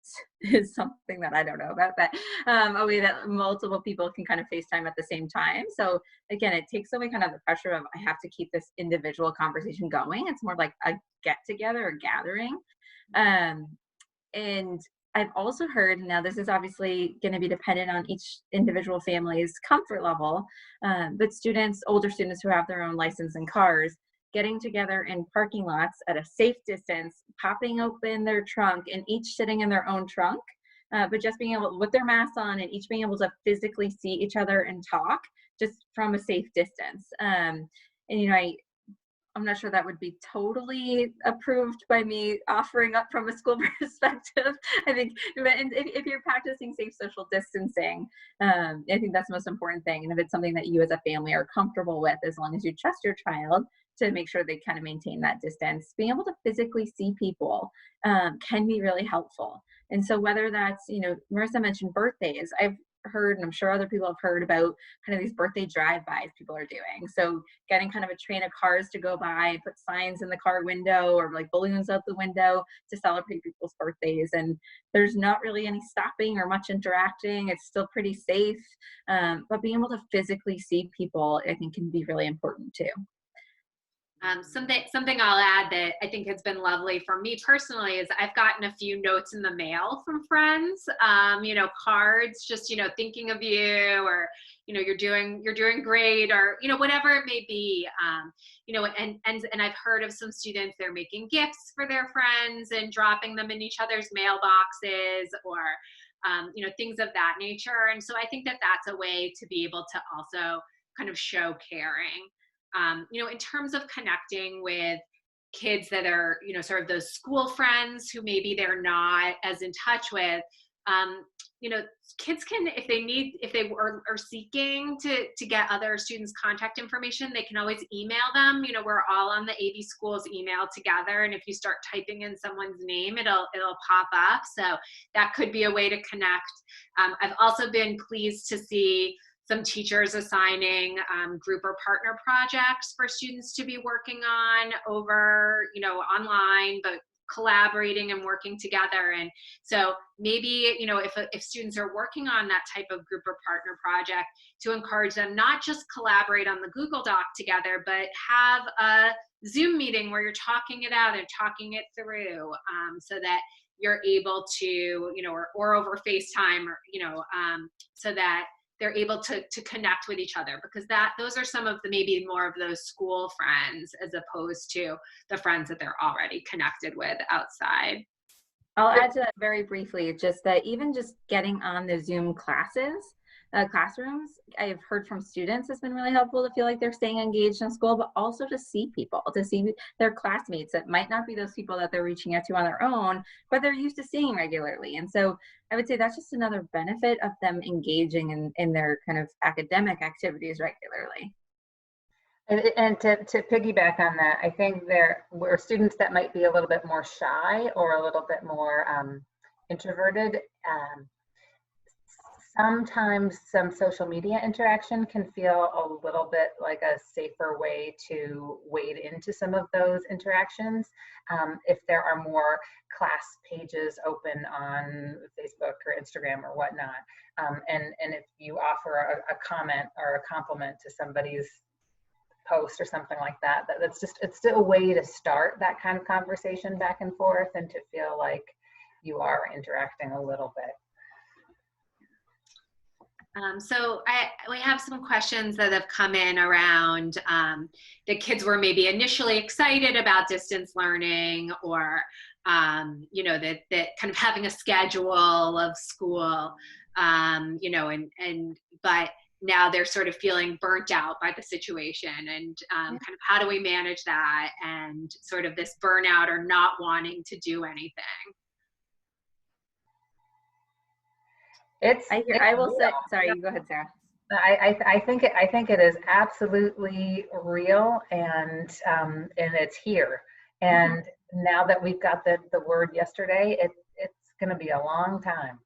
[SPEAKER 3] is something that I don't know about, but a way that multiple people can kind of FaceTime at the same time. So again, it takes away kind of the pressure of I have to keep this individual conversation going. It's more like a get together or gathering. And I've also heard, now this is obviously going to be dependent on each individual family's comfort level, but older students who have their own license and cars, getting together in parking lots at a safe distance, popping open their trunk and each sitting in their own trunk, but just being able, with their masks on, and each being able to physically see each other and talk just from a safe distance. And, I'm not sure that would be totally approved by me offering up from a school perspective. I think if you're practicing safe social distancing, I think that's the most important thing. And if it's something that you as a family are comfortable with, as long as you trust your child to make sure they kind of maintain that distance, being able to physically see people can be really helpful. And so whether that's, Marissa mentioned birthdays, I've heard, and I'm sure other people have heard about kind of these birthday drive-bys people are doing. So getting kind of a train of cars to go by, put signs in the car window or like balloons out the window to celebrate people's birthdays. And there's not really any stopping or much interacting. It's still pretty safe. But being able to physically see people, I think, can be really important too.
[SPEAKER 1] Something I'll add that I think has been lovely for me personally is I've gotten a few notes in the mail from friends, cards, just, thinking of you, or, you're doing great, or, whatever it may be. And I've heard of some students, they're making gifts for their friends and dropping them in each other's mailboxes, or, things of that nature. And so I think that that's a way to be able to also kind of show caring. In terms of connecting with kids that are, sort of those school friends who maybe they're not as in touch with, um, kids can, if they are seeking to get other students' contact information, they can always email them. We're all on the AB Schools email together, and if you start typing in someone's name, it'll pop up. So that could be a way to connect. I've also been pleased to see some teachers assigning group or partner projects for students to be working on over, online, but collaborating and working together. And so maybe, if students are working on that type of group or partner project, to encourage them not just collaborate on the Google Doc together, but have a Zoom meeting where you're talking it out and talking it through, so that you're able to, or over FaceTime, or, so that they're able to connect with each other, because those are some of the, maybe more of those school friends, as opposed to the friends that they're already connected with outside.
[SPEAKER 3] I'll add to that very briefly, just that even just getting on the Zoom classrooms, I've heard from students, it's been really helpful to feel like they're staying engaged in school, but also to see people, to see their classmates that might not be those people that they're reaching out to on their own, but they're used to seeing regularly. And so I would say that's just another benefit of them engaging in their kind of academic activities regularly.
[SPEAKER 4] And to piggyback on that, I think there were students that might be a little bit more shy or a little bit more introverted. Sometimes some social media interaction can feel a little bit like a safer way to wade into some of those interactions. If there are more class pages open on Facebook or Instagram or whatnot, and if you offer a comment or a compliment to somebody's post or something like that, it's still a way to start that kind of conversation back and forth, and to feel like you are interacting a little bit.
[SPEAKER 1] So we have some questions that have come in around the kids were maybe initially excited about distance learning, or that kind of having a schedule of school, but now they're sort of feeling burnt out by the situation, and kind of how do we manage that, and sort of this burnout or not wanting to do anything.
[SPEAKER 3] I will say, sorry, you go ahead, Sarah.
[SPEAKER 4] I think it is absolutely real, and it's here. And now that we've got the word yesterday, it's going to be a long time.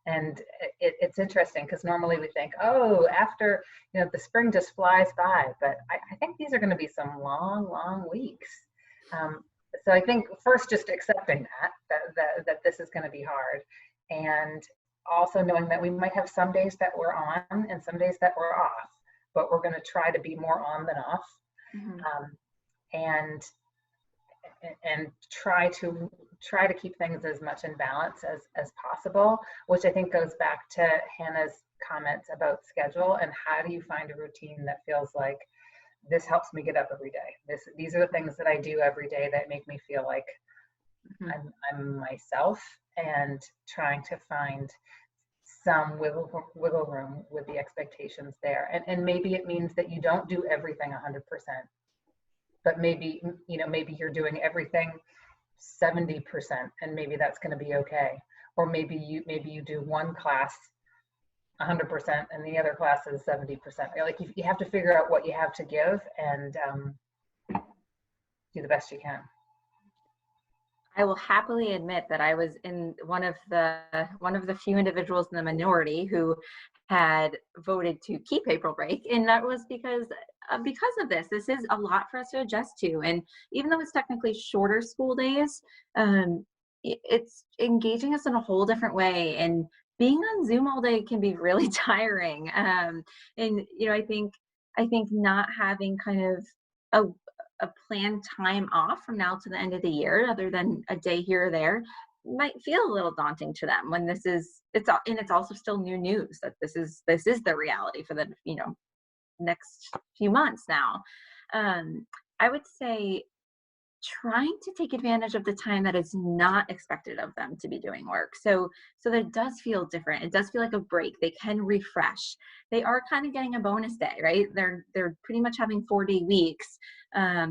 [SPEAKER 4] And it's interesting, because normally we think, oh, after, the spring just flies by, but I think these are going to be some long weeks. So I think first just accepting that this is going to be hard, and also knowing that we might have some days that we're on and some days that we're off, but we're going to try to be more on than off. And try to keep things as much in balance as possible, which I think goes back to Hannah's comments about schedule, and how do you find a routine that feels like this helps me get up every day. These are the things that I do every day that make me feel like I'm myself, and trying to find some wiggle room with the expectations there. And maybe it means that you don't do everything 100%, but maybe you're doing everything 70%, and maybe that's going to be okay. Or maybe you do one class 100% and the other class is 70%. Like you have to figure out what you have to give, and do the best you can.
[SPEAKER 3] I will happily admit that I was in one of the few individuals in the minority who had voted to keep April break, and that was because of this. This is a lot for us to adjust to, and even though it's technically shorter school days, it's engaging us in a whole different way, and being on Zoom all day can be really tiring. And I think not having kind of a planned time off from now to the end of the year, other than a day here or there, might feel a little daunting to them when it's also still new news that this is the reality for the next few months now. I would say trying to take advantage of the time that is not expected of them to be doing work. So that it does feel different. It does feel like a break. They can refresh. They are kind of getting a bonus day, right? They're pretty much having 4-day weeks. I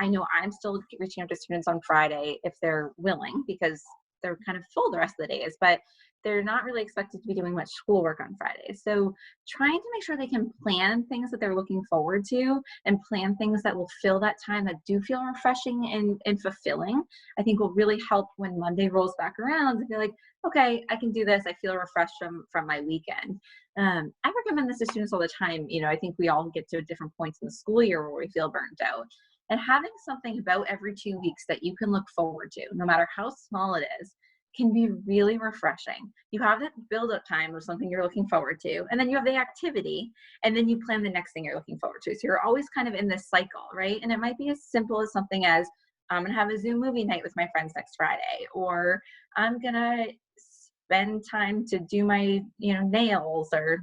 [SPEAKER 3] know I'm still reaching out to students on Friday if they're willing, because they're kind of full the rest of the days, but they're not really expected to be doing much schoolwork on Fridays. So trying to make sure they can plan things that they're looking forward to and plan things that will fill that time, that do feel refreshing and fulfilling, I think will really help when Monday rolls back around to be like, okay, I can do this. I feel refreshed from my weekend. I recommend this to students all the time. I think we all get to different points in the school year where we feel burnt out. And having something about every 2 weeks that you can look forward to, no matter how small it is, can be really refreshing. You have that build-up time of something you're looking forward to, and then you have the activity, and then you plan the next thing you're looking forward to. So you're always kind of in this cycle, right? And it might be as simple as something as, I'm gonna have a Zoom movie night with my friends next Friday, or I'm gonna spend time to do my nails, or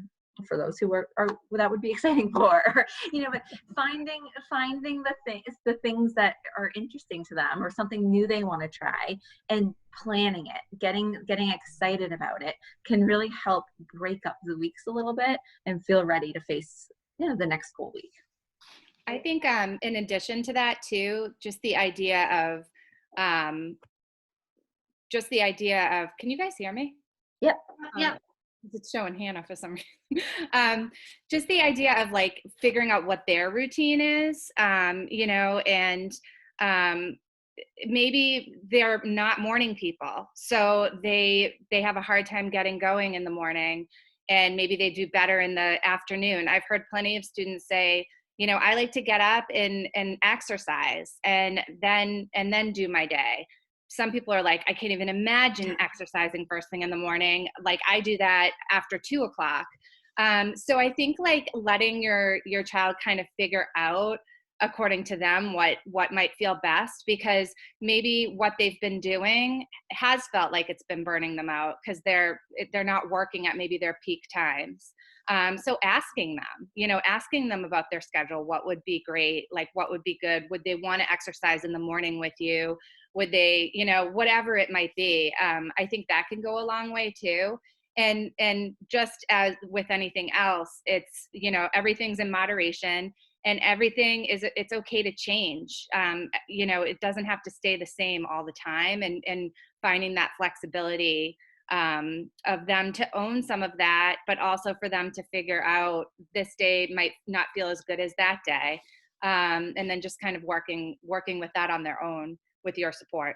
[SPEAKER 3] for those who are that would be exciting for, but finding the things that are interesting to them or something new they want to try, and planning it, getting excited about it, can really help break up the weeks a little bit and feel ready to face the next school week.
[SPEAKER 2] I think in addition to that too, just the idea of can you guys hear me?
[SPEAKER 3] Yep.
[SPEAKER 1] Yeah.
[SPEAKER 2] It's showing Hannah for some reason. Just the idea of like figuring out what their routine is, and maybe they're not morning people, so they have a hard time getting going in the morning, and maybe they do better in the afternoon. I've heard plenty of students say, I like to get up and exercise and then do my day. Some people are like, I can't even imagine exercising first thing in the morning. Like, I do that after 2 o'clock. So I think like letting your child kind of figure out according to them what might feel best, because maybe what they've been doing has felt like it's been burning them out because they're not working at maybe their peak times. So asking them about their schedule, what would be great, like what would be good, would they want to exercise in the morning with you, would they, whatever it might be. I think that can go a long way too. And just as with anything else, it's, everything's in moderation, and everything it's okay to change. It doesn't have to stay the same all the time, and finding that flexibility of them to own some of that, but also for them to figure out this day might not feel as good as that day. And then just kind of working with that on their own with your support.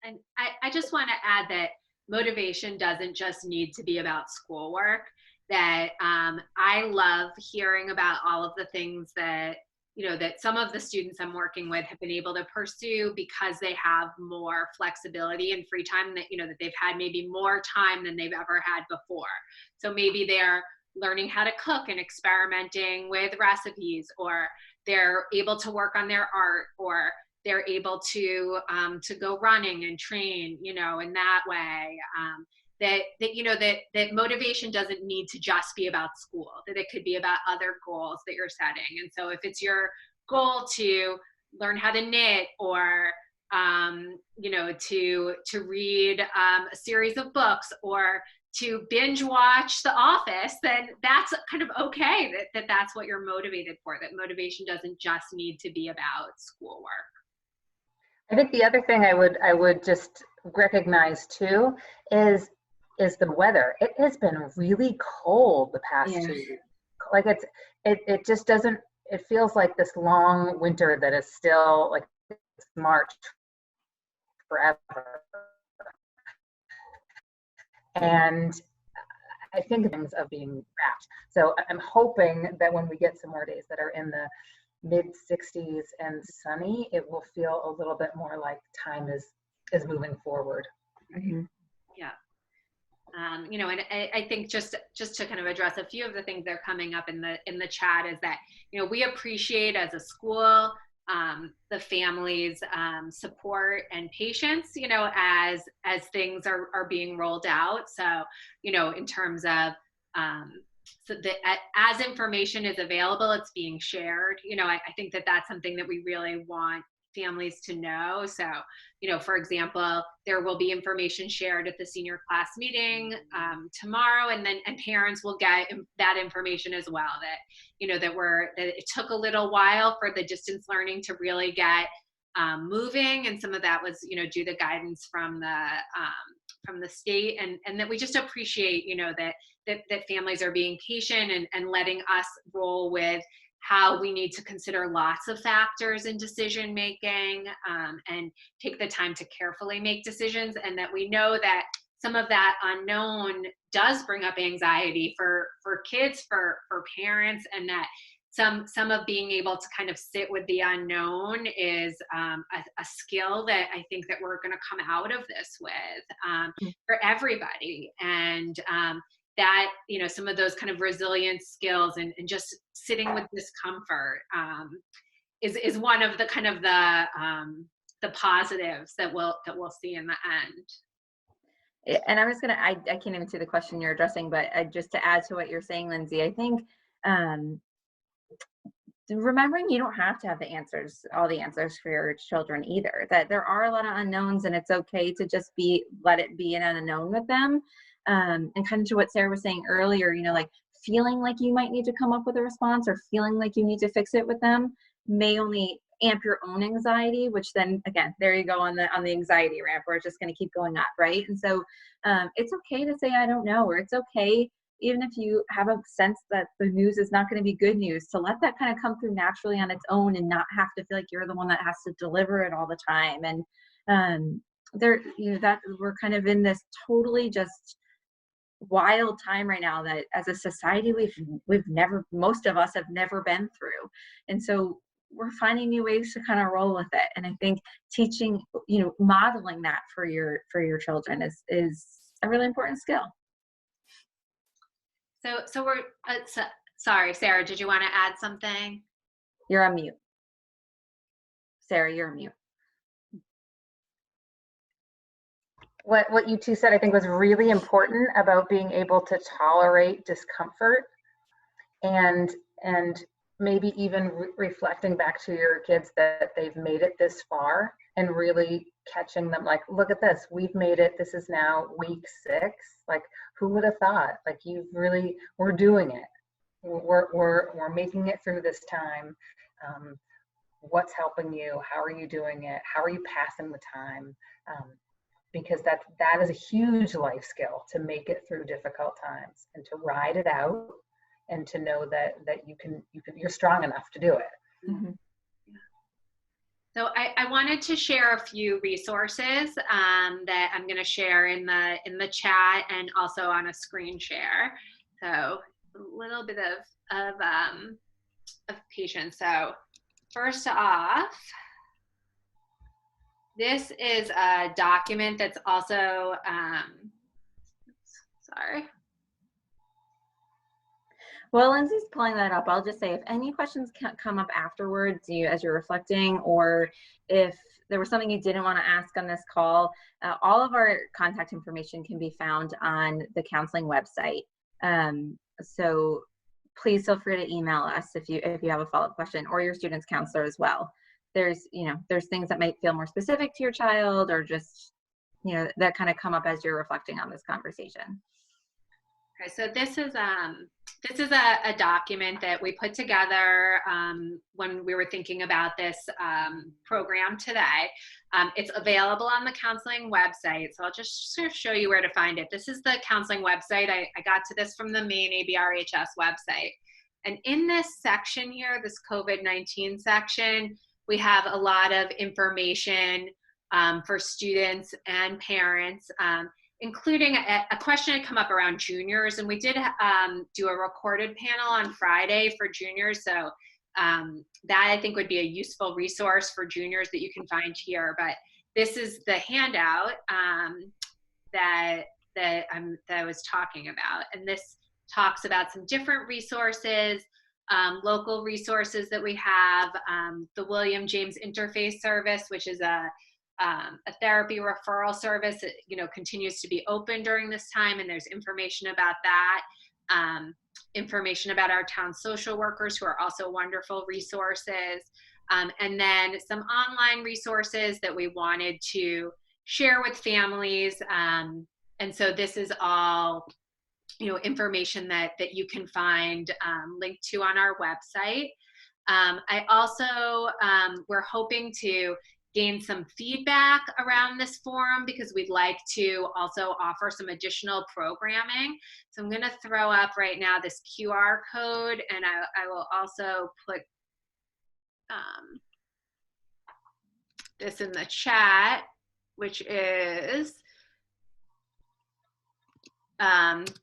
[SPEAKER 1] And I just want to add that motivation doesn't just need to be about schoolwork, that I love hearing about all of the things that, that some of the students I'm working with have been able to pursue because they have more flexibility and free time, that, that they've had maybe more time than they've ever had before. So maybe they're learning how to cook and experimenting with recipes, or they're able to work on their art, or they're able to go running and train, in that way. That motivation doesn't need to just be about school, that it could be about other goals that you're setting. And so if it's your goal to learn how to knit, or to read a series of books, or to binge watch The Office, then that's kind of okay, that's what you're motivated for, that motivation doesn't just need to be about schoolwork.
[SPEAKER 4] I think the other thing I would just recognize too is the weather. It has been really cold the past 2 weeks. Like it just doesn't, it feels like this long winter that is still like it's March forever. And I think things of being wrapped. So I'm hoping that when we get some more days that are in the mid 60s and sunny, it will feel a little bit more like time is moving forward.
[SPEAKER 3] Mm-hmm.
[SPEAKER 1] Yeah. And I think just to kind of address a few of the things that are coming up in the chat is that, we appreciate as a school the family's support and patience, as things are being rolled out. So, in terms of so that as information is available, it's being shared. I think that that's something that we really want families to know. So, for example, there will be information shared at the senior class meeting tomorrow, and parents will get that information as well. That that it took a little while for the distance learning to really get moving, and some of that was due to guidance from the state, and that we just appreciate that families are being patient and letting us roll with how we need to consider lots of factors in decision making, and take the time to carefully make decisions, and that we know that some of that unknown does bring up anxiety for kids, for parents, and that some of being able to kind of sit with the unknown is a skill that I think that we're going to come out of this with, for everybody. And that some of those kind of resilience skills and just sitting with discomfort is one of the kind of the positives that we'll see in the end.
[SPEAKER 3] And I was gonna, I can't even see the question you're addressing, but just to add to what you're saying, Lindsay, I think remembering you don't have to have all the answers for your children either, that there are a lot of unknowns, and it's okay to just let it be an unknown with them. And kind of to what Sarah was saying earlier, like feeling like you might need to come up with a response or feeling like you need to fix it with them may only amp your own anxiety, which then again, there you go on the anxiety ramp where it's just going to keep going up, right? And so it's okay to say I don't know, or it's okay even if you have a sense that the news is not going to be good news, to let that kind of come through naturally on its own and not have to feel like you're the one that has to deliver it all the time. And that we're kind of in this totally just wild time right now that as a society most of us have never been through. And so we're finding new ways to kind of roll with it. And I think teaching, modeling that for your children is a really important skill.
[SPEAKER 1] So we're sorry, Sarah, did you want to add something?
[SPEAKER 3] You're on mute. Sarah, you're on mute.
[SPEAKER 4] What you two said, I think, was really important about being able to tolerate discomfort, and maybe even reflecting back to your kids that they've made it this far, and really catching them like, look at this, we've made it. This is now week 6. Like, who would have thought? Like, we're doing it. We're making it through this time. What's helping you? How are you doing it? How are you passing the time? Because that is a huge life skill, to make it through difficult times and to ride it out, and to know that you're strong enough to do it.
[SPEAKER 3] Mm-hmm.
[SPEAKER 1] So I wanted to share a few resources that I'm going to share in the chat and also on a screen share. So a little bit of patience. So first off, this is a document that's also, sorry.
[SPEAKER 3] Well, Lindsay's pulling that up. I'll just say, if any questions come up afterwards, as you're reflecting, or if there was something you didn't want to ask on this call, all of our contact information can be found on the counseling website. So please feel free to email us if you have a follow-up question, or your student's counselor as well. There's things that might feel more specific to your child, or just, that kind of come up as you're reflecting on this conversation.
[SPEAKER 1] Okay, so this is a document that we put together when we were thinking about this program today. It's available on the counseling website, so I'll just sort of show you where to find it. This is the counseling website. I got to this from the main ABRHS website. And in this section here, this COVID-19 section, we have a lot of information for students and parents, including a question had come up around juniors, and we did do a recorded panel on Friday for juniors. So that I think would be a useful resource for juniors that you can find here. But this is the handout that I was talking about, and this talks about some different resources local resources that we have, the William James Interfaith Service, which is a therapy referral service that, you know, continues to be open during this time, and there's information about that. Information about our town social workers, who are also wonderful resources, and then some online resources that we wanted to share with families. And so this is all, you know, information that you can find linked to on our website. I also, we're hoping to gain some feedback around this forum, because we'd like to also offer some additional programming. So I'm going to throw up right now this QR code, and I will also put this in the chat, which is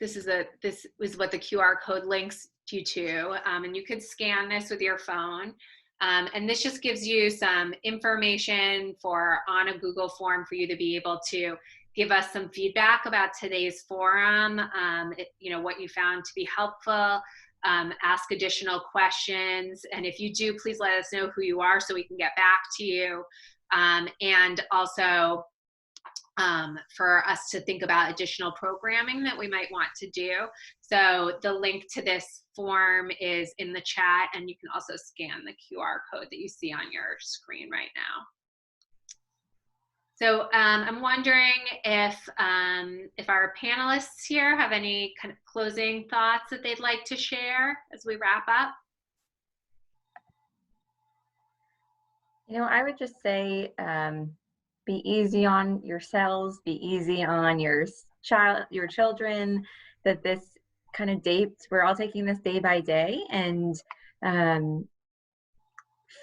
[SPEAKER 1] this is what the QR code links you to, and you could scan this with your phone. And this just gives you some information on a Google form for you to be able to give us some feedback about today's forum, you know, what you found to be helpful, ask additional questions. And if you do, please let us know who you are so we can get back to you. And also for us to think about additional programming that we might want to do. So the link to this form is in the chat, and you can also scan the QR code that you see on your screen right now. So I'm wondering if our panelists here have any kind of closing thoughts that they'd like to share as we wrap up.
[SPEAKER 3] You know, I would just say, be easy on yourselves, be easy on your children, that this kind of we're all taking this day by day, and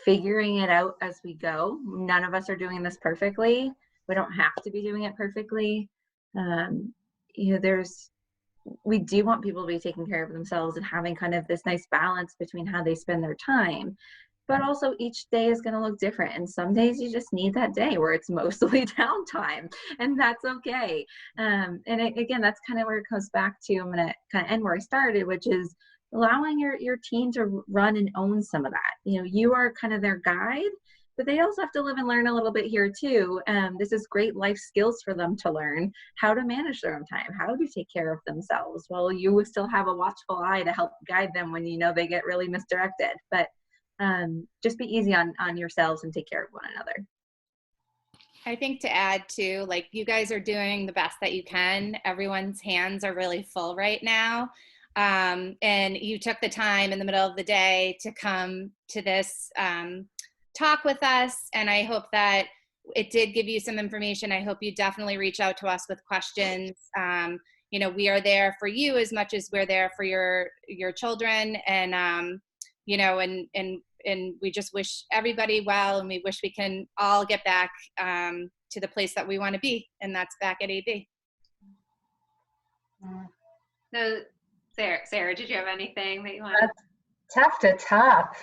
[SPEAKER 3] figuring it out as we go. None of us are doing this perfectly. We don't have to be doing it perfectly. You know, we do want people to be taking care of themselves and having kind of this nice balance between how they spend their time. But also each day is going to look different. And some days you just need that day where it's mostly downtime, and that's okay. And again, that's kind of where it comes back to, I'm going to kind of end where I started, which is allowing your teen to run and own some of that. You know, you are kind of their guide, but they also have to live and learn a little bit here too. This is great life skills for them to learn how to manage their own time, how to take care of themselves, while you still have a watchful eye to help guide them when you know they get really misdirected. But just be easy on yourselves and take care of one another.
[SPEAKER 2] I think to add to, like, you guys are doing the best that you can. Everyone's hands are really full right now. And you took the time in the middle of the day to come to this talk with us. And I hope that it did give you some information. I hope you definitely reach out to us with questions. You know, we are there for you as much as we're there for your children. And, you know, and we just wish everybody well, and we wish we can all get back to the place that we want to be, and that's back at AB.
[SPEAKER 1] So Sarah, did you have anything that you want?
[SPEAKER 4] That's tough to top.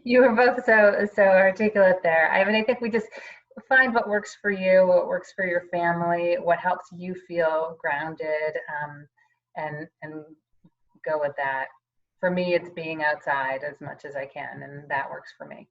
[SPEAKER 4] You were both so articulate there. I mean, I think we just find what works for you, what works for your family, what helps you feel grounded, and go with that. For me, it's being outside as much as I can, and that works for me.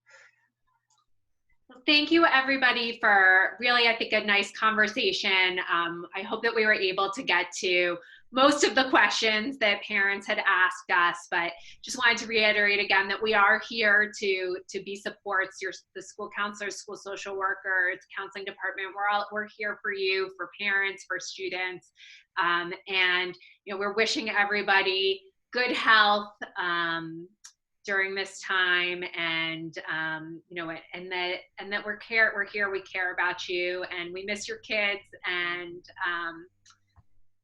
[SPEAKER 1] Thank you, everybody, for really, I think, a nice conversation. I hope that we were able to get to most of the questions that parents had asked us, but just wanted to reiterate again that we are here to be supports, the school counselors, school social workers, counseling department. We're here for you, for parents, for students, and you know, we're wishing everybody good health during this time, and you know, and that we're here, we care about you, and we miss your kids, and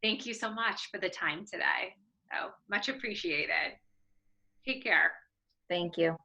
[SPEAKER 1] thank you so much for the time today. So much appreciated. Take care.
[SPEAKER 3] Thank you.